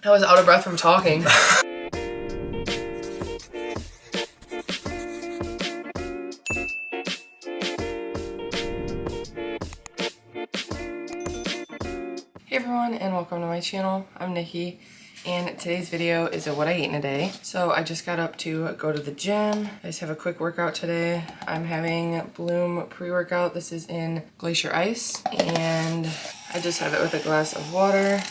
I was out of breath from talking. Hey everyone, and welcome to my channel. I'm Nikki, and today's video is a what I ate in a day. So I just got up to go to the gym. I just have a quick workout today. I'm having Bloom pre-workout. This is in Glacier Ice, and I just have it with a glass of water.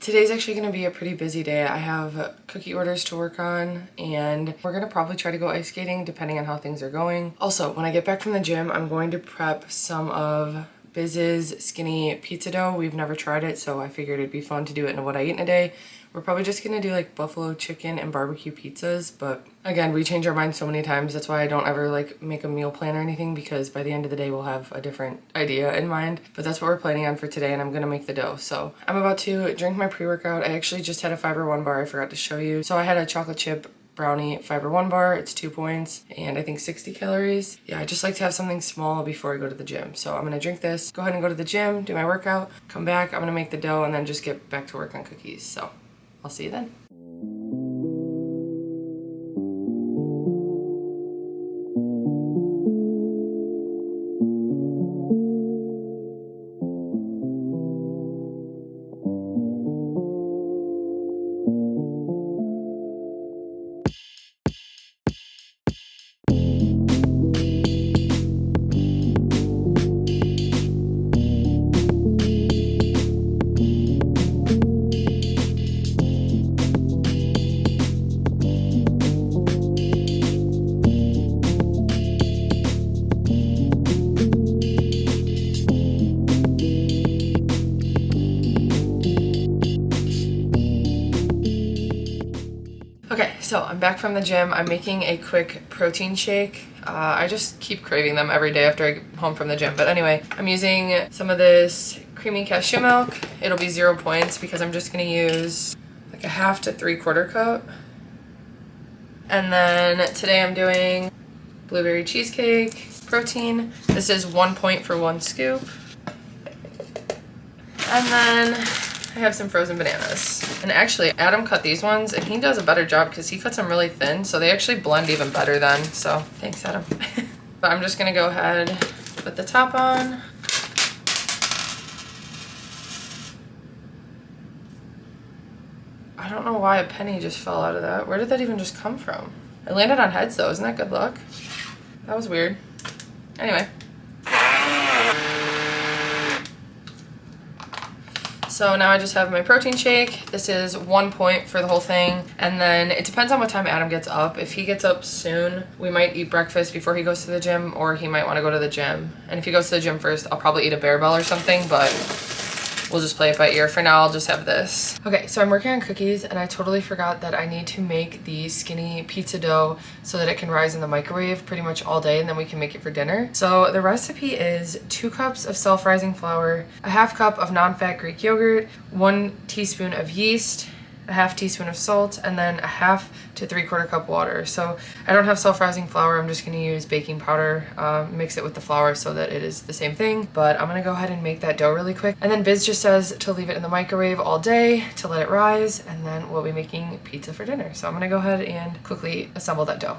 Today's actually going to be a pretty busy day. I have cookie orders to work on, and we're going to probably try to go ice skating depending on how things are going. Also, when I get back from the gym, I'm going to prep some of Biz's skinny pizza dough. We've never tried it, so I figured it'd be fun to do it in a what I eat in a day. We're probably just gonna do like buffalo chicken and barbecue pizzas, but again, we change our minds so many times. That's why I don't ever like make a meal plan or anything, because by the end of the day we'll have a different idea in mind. But that's what we're planning on for today, and I'm gonna make the dough. So I'm about to drink my pre-workout. I actually just had a Fiber One bar, I forgot to show you. So I had a chocolate chip brownie Fiber One bar. It's 2 points and I think 60 calories. Yeah, I just like to have something small before I go to the gym. So I'm gonna drink this, go ahead and go to the gym, do my workout, come back, I'm gonna make the dough, and then just get back to work on cookies. So I'll see you then. Okay, so I'm back from the gym. I'm making a quick protein shake. I just keep craving them every day after I get home from the gym. But anyway, I'm using some of this creamy cashew milk. It'll be 0 points because I'm just gonna use like a 1/2 to 3/4 cup. And then today I'm doing blueberry cheesecake, protein. This is 1 point for 1 scoop. And then I have some frozen bananas. And actually, Adam cut these ones, and he does a better job because he cuts them really thin, so they actually blend even better then. So thanks, Adam. But I'm just gonna go ahead, put the top on. I don't know why a penny just fell out of that. Where did that even just come from? I landed on heads though, isn't that good luck? That was weird. Anyway. So now I just have my protein shake. This is 1 point for the whole thing. And then it depends on what time Adam gets up. If he gets up soon, we might eat breakfast before he goes to the gym, or he might want to go to the gym. And if he goes to the gym first, I'll probably eat a Bear Bell or something, but we'll just play it by ear. For now, I'll just have this. Okay, so I'm working on cookies, and I totally forgot that I need to make the skinny pizza dough so that it can rise in the microwave pretty much all day, and then we can make it for dinner. So the recipe is 2 cups of self-rising flour, a 1/2 cup of non-fat Greek yogurt, 1 teaspoon of yeast, a 1/2 teaspoon of salt, and then a 1/2 to 3/4 cup water. So I don't have self-rising flour. I'm just going to use baking powder, mix it with the flour so that it is the same thing. But I'm going to go ahead and make that dough really quick. And then Biz just says to leave it in the microwave all day to let it rise, and then we'll be making pizza for dinner. So I'm going to go ahead and quickly assemble that dough.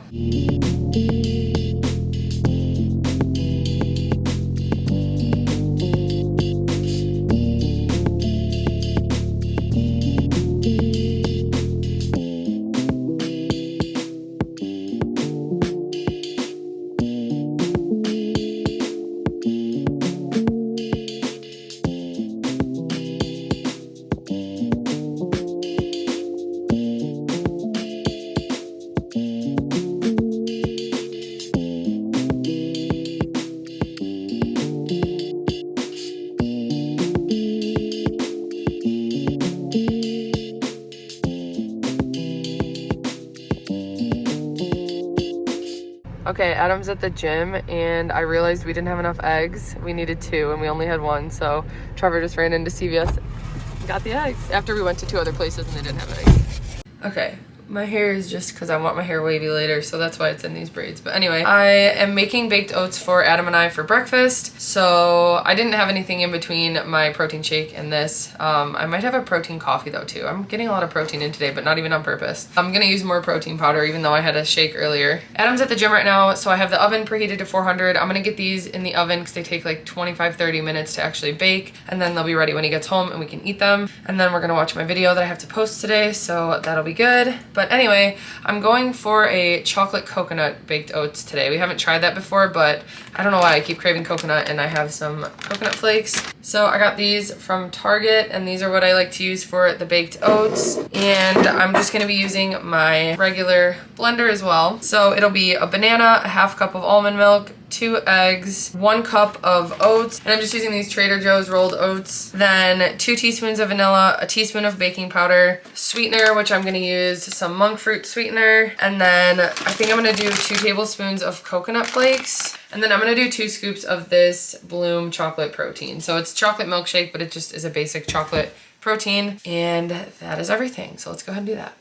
Okay, Adam's at the gym, and I realized we didn't have enough eggs. We needed 2, and we only had 1, so Trevor just ran into CVS and got the eggs after we went to 2 other places and they didn't have eggs. Okay, My hair is just because I want my hair wavy later, so that's why it's in these braids. But anyway, I am making baked oats for Adam and I for breakfast. So I didn't have anything in between my protein shake and this. I might have a protein coffee though too. I'm getting a lot of protein in today, but not even on purpose. I'm gonna use more protein powder even though I had a shake earlier. Adam's at the gym right now, so I have the oven preheated to 400. I'm gonna get these in the oven because they take like 25-30 minutes to actually bake, and then they'll be ready when he gets home and we can eat them. And then we're gonna watch my video that I have to post today, so that'll be good. But anyway, I'm going for a chocolate coconut baked oats today. We haven't tried that before, but I don't know why I keep craving coconut, and I have some coconut flakes. So I got these from Target, and these are what I like to use for the baked oats. And I'm just gonna be using my regular blender as well. So it'll be a banana, a half cup of almond milk, 2 eggs, 1 cup of oats, and I'm just using these Trader Joe's rolled oats, then 2 teaspoons of vanilla, a teaspoon of baking powder, sweetener, which I'm gonna use some monk fruit sweetener, and then I think I'm gonna do 2 tablespoons of coconut flakes, and then I'm gonna do 2 scoops of this Bloom chocolate protein. So it's chocolate milkshake, but it just is a basic chocolate protein, and that is everything. So let's go ahead and do that.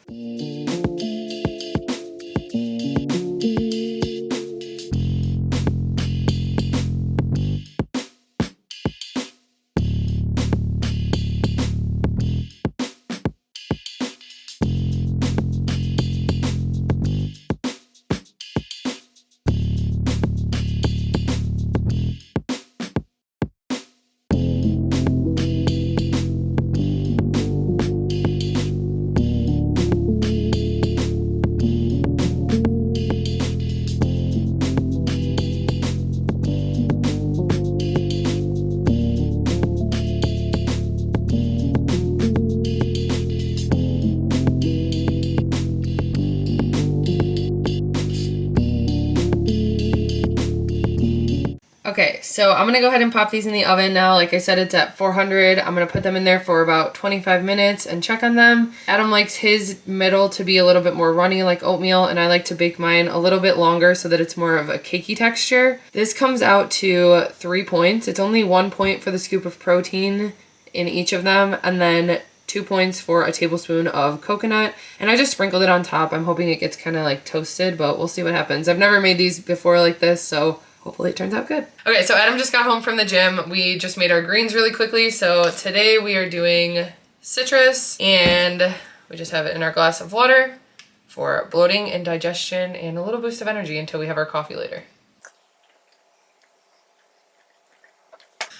Okay, so I'm gonna go ahead and pop these in the oven now. Like I said, it's at 400. I'm gonna put them in there for about 25 minutes and check on them. Adam likes his middle to be a little bit more runny like oatmeal, and I like to bake mine a little bit longer so that it's more of a cakey texture. This comes out to 3 points. It's only 1 point for the scoop of protein in each of them, and then 2 points for a tablespoon of coconut, and I just sprinkled it on top. I'm hoping it gets kind of like toasted, but we'll see what happens. I've never made these before like this, so hopefully it turns out good. Okay, so Adam just got home from the gym. We just made our greens really quickly. So today we are doing citrus, and we just have it in our glass of water for bloating and digestion and a little boost of energy until we have our coffee later.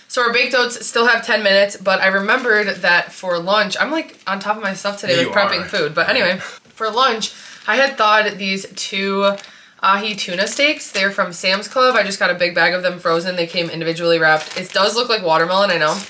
So our baked oats still have 10 minutes, but I remembered that for lunch, I'm like on top of my stuff today with prepping food. But anyway, for lunch, I had thawed these 2 ahi tuna steaks. They're from Sam's Club. I just got a big bag of them frozen. They came individually wrapped. It does look like watermelon, I know.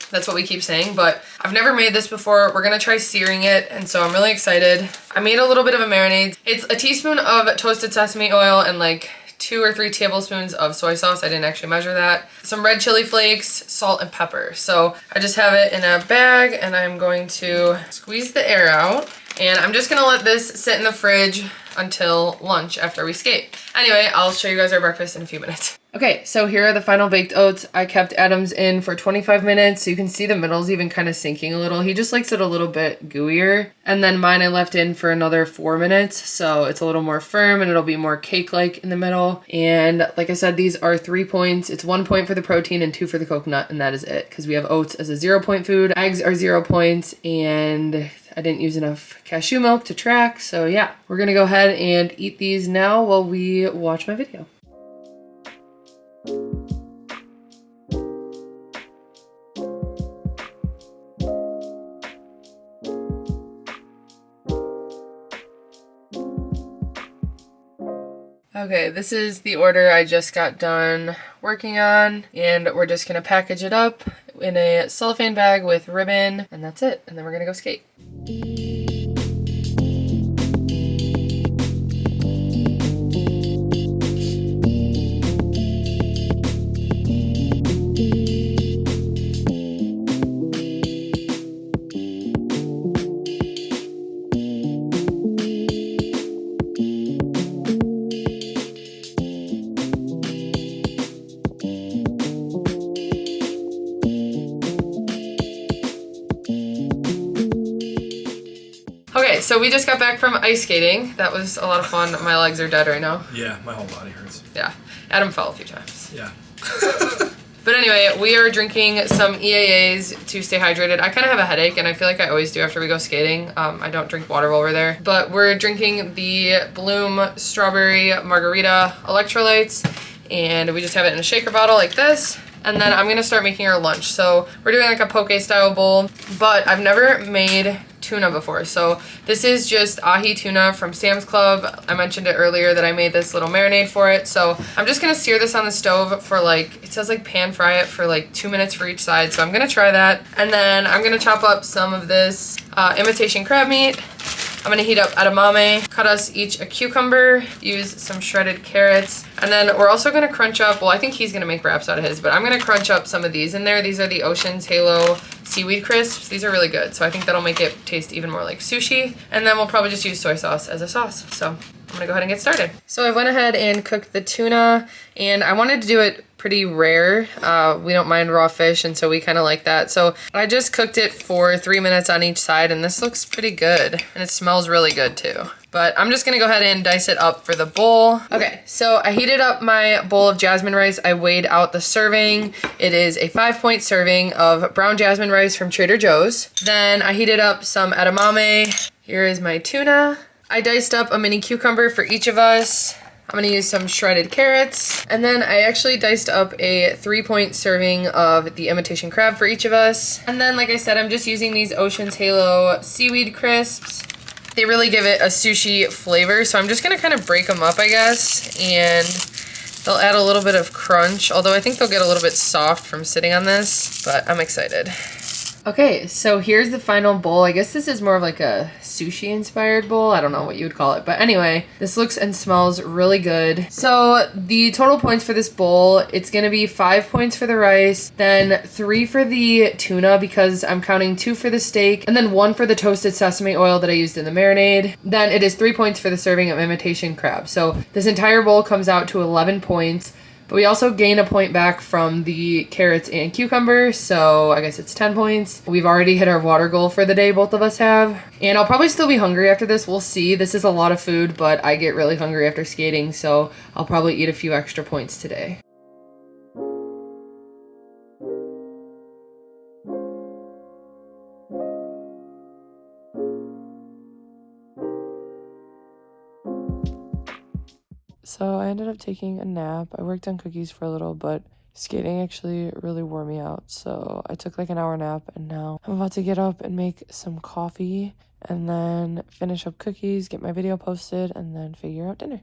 That's what we keep saying, but I've never made this before. We're gonna try searing it, and so I'm really excited. I made a little bit of a marinade. It's a teaspoon of toasted sesame oil and like 2 or 3 tablespoons of soy sauce. I didn't actually measure that. Some red chili flakes, salt, and pepper. So I just have it in a bag, and I'm going to squeeze the air out, and I'm just gonna let this sit in the fridge until lunch after we skate. Anyway, I'll show you guys our breakfast in a few minutes. Okay, so here are the final baked oats. I kept Adam's in for 25 minutes, so you can see the middle's even kind of sinking a little. He just likes it a little bit gooier. And then mine I left in for another 4 minutes, so it's a little more firm and it'll be more cake-like in the middle. And like I said, these are 3 points. It's 1 point for the protein and 2 for the coconut, and that is it, because we have oats as a 0 point food. Eggs are 0 points, and I didn't use enough cashew milk to track, so yeah. We're gonna go ahead and eat these now while we watch my video. Okay, this is the order I just got done working on, and we're just gonna package it up in a cellophane bag with ribbon, and that's it, and then we're gonna go skate. Okay, so we just got back from ice skating. That was a lot of fun. My legs are dead right now. Yeah, my whole body hurts. Yeah, Adam fell a few times. Yeah. But anyway, we are drinking some EAAs to stay hydrated. I kind of have a headache, and I feel like I always do after we go skating. I don't drink water while we're there. But we're drinking the Bloom Strawberry Margarita electrolytes, and we just have it in a shaker bottle like this. And then I'm gonna start making our lunch. So we're doing like a poke style bowl, but I've never made tuna before. So this is just ahi tuna from Sam's Club. I mentioned it earlier that I made this little marinade for it. So I'm just gonna sear this on the stove for like, it says like pan fry it for like 2 minutes for each side. So I'm gonna try that. And then I'm gonna chop up some of this imitation crab meat. I'm gonna heat up edamame, cut us each a cucumber, use some shredded carrots, and then we're also gonna crunch up, well, I think he's gonna make wraps out of his, but I'm gonna crunch up some of these in there. These are the Ocean's Halo seaweed crisps. These are really good, so I think that'll make it taste even more like sushi. And then we'll probably just use soy sauce as a sauce. So I'm gonna go ahead and get started. So I went ahead and cooked the tuna, and I wanted to do it pretty rare. We don't mind raw fish, and so we kind of like that. So I just cooked it for 3 minutes on each side, and this looks pretty good, and it smells really good too. But I'm just gonna go ahead and dice it up for the bowl. Okay, so I heated up my bowl of jasmine rice. I weighed out the serving. It is a 5-point serving of brown jasmine rice from Trader Joe's. Then I heated up some edamame. Here is my tuna. I diced up a mini cucumber for each of us. I'm gonna use some shredded carrots. And then I actually diced up a 3-point serving of the imitation crab for each of us. And then, like I said, I'm just using these Ocean's Halo seaweed crisps. They really give it a sushi flavor, so I'm just gonna kind of break them up, I guess, and they'll add a little bit of crunch, although I think they'll get a little bit soft from sitting on this, but I'm excited. Okay, so here's the final bowl. I guess this is more of like a sushi-inspired bowl. I don't know what you would call it. But anyway, this looks and smells really good. So the total points for this bowl, it's going to be 5 points for the rice, then 3 for the tuna because I'm counting 2 for the steak, and then 1 for the toasted sesame oil that I used in the marinade. Then it is 3 points for the serving of imitation crab. So this entire bowl comes out to 11 points. But we also gain a point back from the carrots and cucumber, so I guess it's 10 points. We've already hit our water goal for the day, both of us have. And I'll probably still be hungry after this, we'll see. This is a lot of food, but I get really hungry after skating, so I'll probably eat a few extra points today. So I ended up taking a nap. I worked on cookies for a little, but skating actually really wore me out. So I took like an hour nap, and now I'm about to get up and make some coffee and then finish up cookies, get my video posted, and then figure out dinner.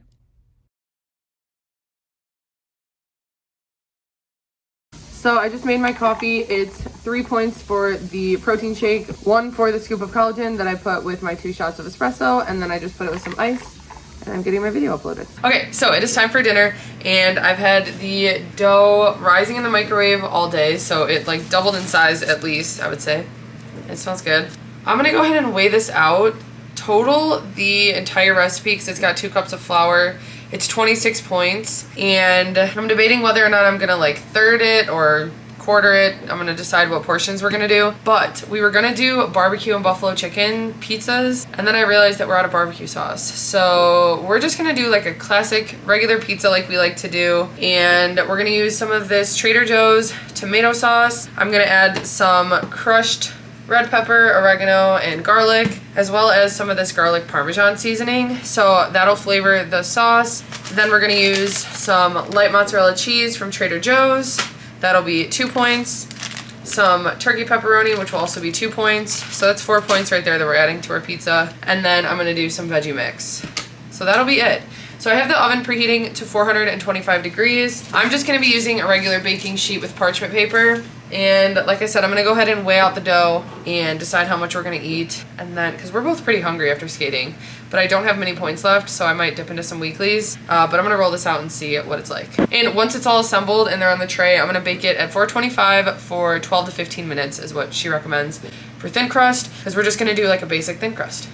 So I just made my coffee. It's 3 points for the protein shake, 1 for the scoop of collagen that I put with my 2 shots of espresso, and then I just put it with some ice. And I'm getting my video uploaded. Okay, so it is time for dinner, and I've had the dough rising in the microwave all day, so it like doubled in size at least, I would say. It smells good. I'm gonna go ahead and weigh this out. Total, the entire recipe, because it's got 2 cups of flour, it's 26 points, and I'm debating whether or not I'm gonna like third it or quarter it. I'm gonna decide what portions we're gonna do. But we were gonna do barbecue and buffalo chicken pizzas, and then I realized that we're out of barbecue sauce. So we're just gonna do like a classic regular pizza like we like to do, and we're gonna use some of this Trader Joe's tomato sauce. I'm gonna add some crushed red pepper, oregano, and garlic, as well as some of this garlic parmesan seasoning. So that'll flavor the sauce. Then we're gonna use some light mozzarella cheese from Trader Joe's. That'll be 2 points. Some turkey pepperoni, which will also be 2 points. So that's 4 points right there that we're adding to our pizza. And then I'm gonna do some veggie mix. So that'll be it. So I have the oven preheating to 425 degrees. I'm just gonna be using a regular baking sheet with parchment paper. And like I said, I'm gonna go ahead and weigh out the dough and decide how much we're gonna eat. And then, because we're both pretty hungry after skating, but I don't have many points left, so I might dip into some weeklies. But I'm gonna roll this out and see what it's like. And once it's all assembled and they're on the tray, I'm gonna bake it at 425 for 12 to 15 minutes is what she recommends for thin crust, because we're just gonna do like a basic thin crust.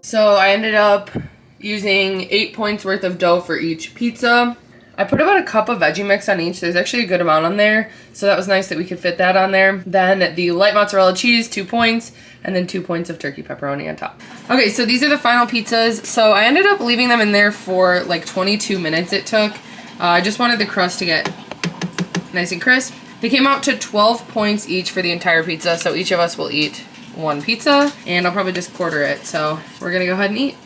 So I ended up using 8 points worth of dough for each pizza. I put about a cup of veggie mix on each. There's actually a good amount on there, so that was nice that we could fit that on there. Then the light mozzarella cheese, 2 points, and then 2 points of turkey pepperoni on top. Okay, so these are the final pizzas. So I ended up leaving them in there for like 22 minutes it took. I just wanted the crust to get nice and crisp. They came out to 12 points each for the entire pizza, so each of us will eat 1 pizza, and I'll probably just quarter it. So we're gonna go ahead and eat.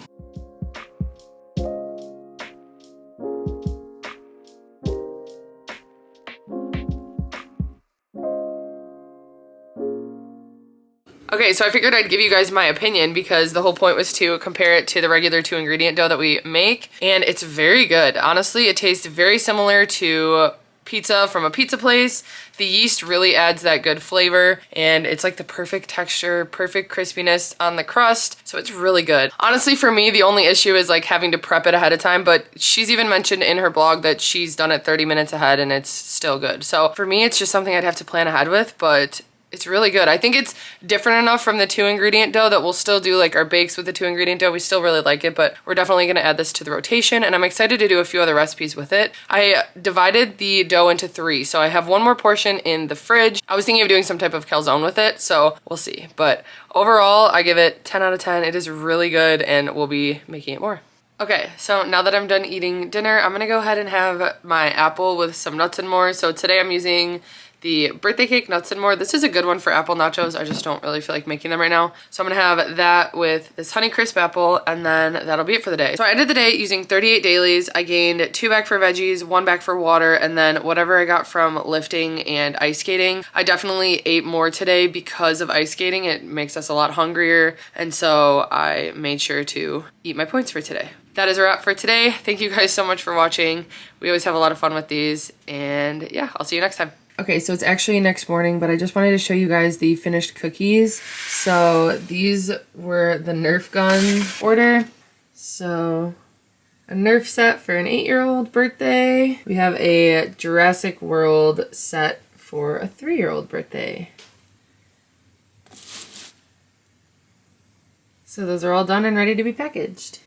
Okay, so I figured I'd give you guys my opinion because the whole point was to compare it to the regular 2-ingredient dough that we make, and it's very good. Honestly, it tastes very similar to pizza from a pizza place. The yeast really adds that good flavor, and it's like the perfect texture, perfect crispiness on the crust, so it's really good. Honestly, for me, the only issue is like having to prep it ahead of time, but she's even mentioned in her blog that she's done it 30 minutes ahead and it's still good. So for me, it's just something I'd have to plan ahead with, but it's really good. I think it's different enough from the 2-ingredient dough that we'll still do like our bakes with the 2-ingredient dough. We still really like it, but we're definitely gonna add this to the rotation, and I'm excited to do a few other recipes with it. I divided the dough into 3, so I have 1 more portion in the fridge. I was thinking of doing some type of calzone with it, so we'll see. But overall, I give it 10 out of 10. It is really good, and we'll be making it more. Okay, so now that I'm done eating dinner, I'm gonna go ahead and have my apple with some nuts and more. So today I'm using the birthday cake nuts and more. This is a good one for apple nachos. I just don't really feel like making them right now. So I'm gonna have that with this Honey Crisp apple, and then that'll be it for the day. So I ended the day using 38 dailies. I gained 2 back for veggies, 1 back for water, and then whatever I got from lifting and ice skating. I definitely ate more today because of ice skating. It makes us a lot hungrier, and so I made sure to eat my points for today. That is a wrap for today. Thank you guys so much for watching. We always have a lot of fun with these, and yeah, I'll see you next time. Okay, so it's actually next morning, but I just wanted to show you guys the finished cookies. So these were the Nerf gun order. So a Nerf set for an 8-year-old birthday. We have a Jurassic World set for a 3-year-old birthday. So those are all done and ready to be packaged.